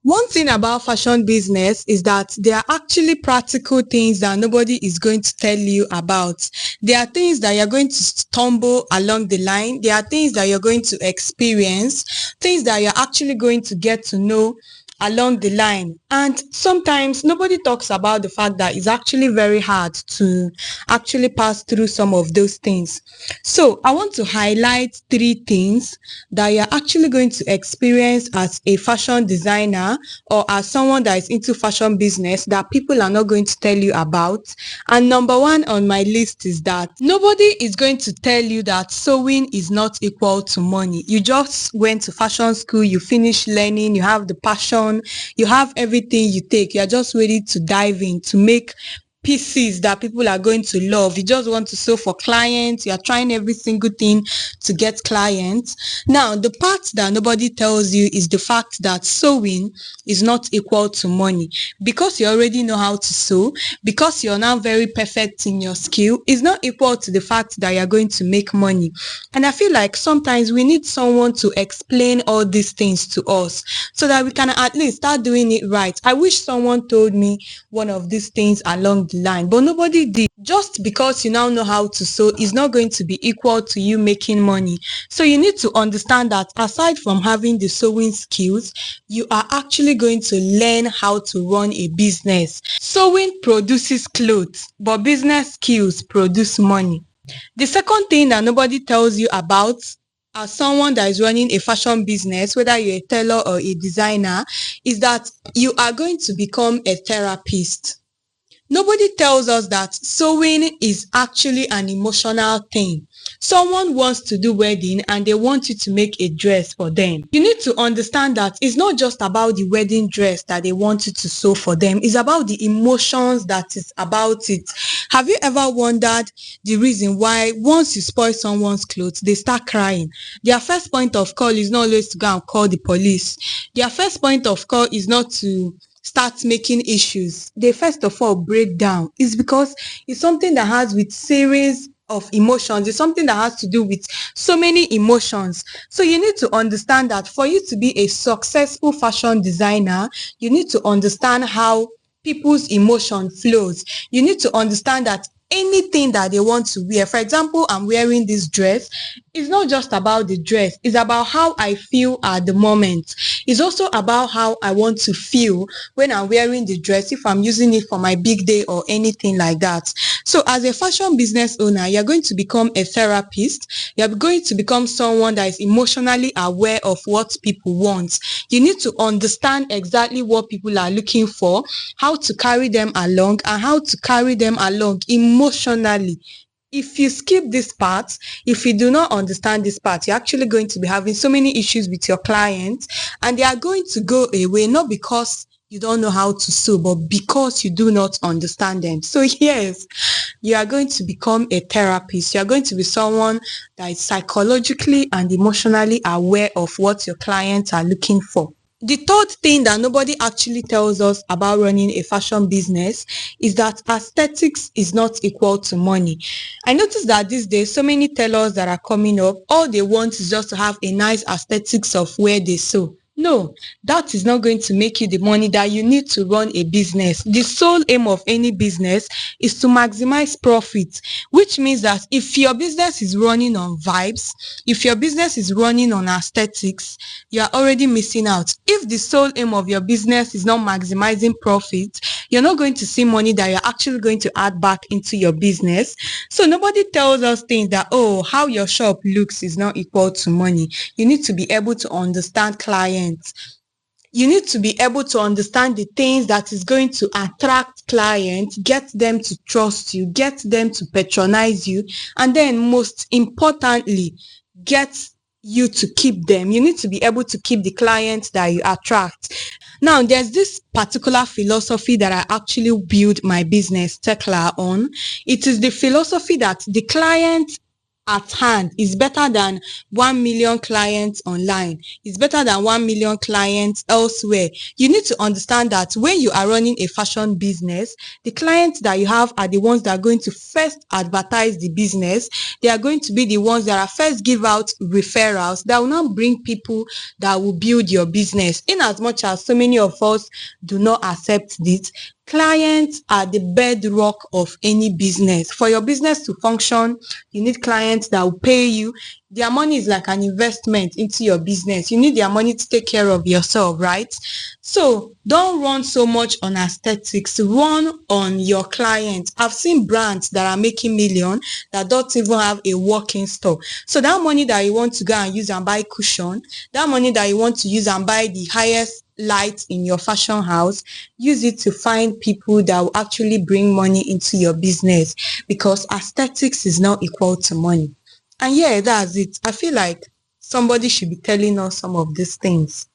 One thing about fashion business is that there are actually practical things that nobody is going to tell you about. There are things that you're going to stumble along the line. There are things that you're going to experience, things that you're actually going to get to know along the line. And sometimes nobody talks about the fact that it's actually very hard to actually pass through some of those things. So I want to highlight 3 things that you're actually going to experience as a fashion designer or as someone that is into fashion business that people are not going to tell you about. And number 1 on my list is that nobody is going to tell you that sewing is not equal to money. You just went to fashion school, you finished learning, you have the passion, you have everything you take. You're just ready to dive in to make pieces that people are going to love. You just want to sew for clients. You're trying every single thing to get clients. Now, the part that nobody tells you is the fact that sewing is not equal to money. Because you already know how to sew, because you're now very perfect in your skill, is not equal to the fact that you're going to make money. And I feel like sometimes we need someone to explain all these things to us so that we can at least start doing it right. I wish someone told me one of these things along the line, but nobody did. Just because you now know how to sew is not going to be equal to you making money. So you need to understand that aside from having the sewing skills, you are actually going to learn how to run a business. Sewing produces clothes, but business skills produce money. The second thing that nobody tells you about as someone that is running a fashion business, whether you're a tailor or a designer, is that you are going to become a therapist. Nobody tells us that sewing is actually an emotional thing. Someone wants to do wedding and they want you to make a dress for them. You need to understand that it's not just about the wedding dress that they want you to sew for them. It's about the emotions that is about it. Have you ever wondered the reason why once you spoil someone's clothes, they start crying? Their first point of call is not always to go and call the police. Their first point of call is not to start making issues. They first of all break down. It's because it's something that has with series of emotions. It's something that has to do with so many emotions. So you need to understand that for you to be a successful fashion designer, you need to understand how people's emotion flows. You need to understand that anything that they want to wear. For example, I'm wearing this dress. It's not just about the dress. It's about how I feel at the moment. It's also about how I want to feel when I'm wearing the dress, if I'm using it for my big day or anything like that. So as a fashion business owner, you're going to become a therapist. You're going to become someone that is emotionally aware of what people want. You need to understand exactly what people are looking for, how to carry them along, and how to carry them along emotionally. If you skip this part, if you do not understand this part, you're actually going to be having so many issues with your clients, and they are going to go away, not because you don't know how to sew, but because you do not understand them. So yes, you are going to become a therapist. You are going to be someone that is psychologically and emotionally aware of what your clients are looking for. The third thing that nobody actually tells us about running a fashion business is that aesthetics is not equal to money. I noticed that these days, so many tailors that are coming up, all they want is just to have a nice aesthetics of where they sew. No, that is not going to make you the money that you need to run a business. The sole aim of any business is to maximize profit, which means that if your business is running on vibes, if your business is running on aesthetics, you are already missing out. If the sole aim of your business is not maximizing profit, you're not going to see money that you're actually going to add back into your business. So nobody tells us things that, oh, how your shop looks is not equal to money. You need to be able to understand clients. You need to be able to understand the things that is going to attract clients, get them to trust you, get them to patronize you, and then most importantly, get you to keep them. You need to be able to keep the clients that you attract. Now, there's this particular philosophy that I actually build my business, Tekla, on. It is the philosophy that the client at hand is better than 1 million clients online. It's better than 1 million clients elsewhere. You need to understand that when you are running a fashion business, the clients that you have are the ones that are going to first advertise the business. They are going to be the ones that are first give out referrals that will not bring people that will build your business. In as much as so many of us do not accept this, clients are the bedrock of any business. For your business to function, you need clients that will pay you. Their money is like an investment into your business. You need their money to take care of yourself, right? So don't run so much on aesthetics. Run on your clients. I've seen brands that are making millions that don't even have a working store. So that money that you want to go and use and buy cushion, that money that you want to use and buy the highest lights in your fashion house, use it to find people that will actually bring money into your business, because aesthetics is not equal to money. And yeah, that's it. I feel like somebody should be telling us some of these things.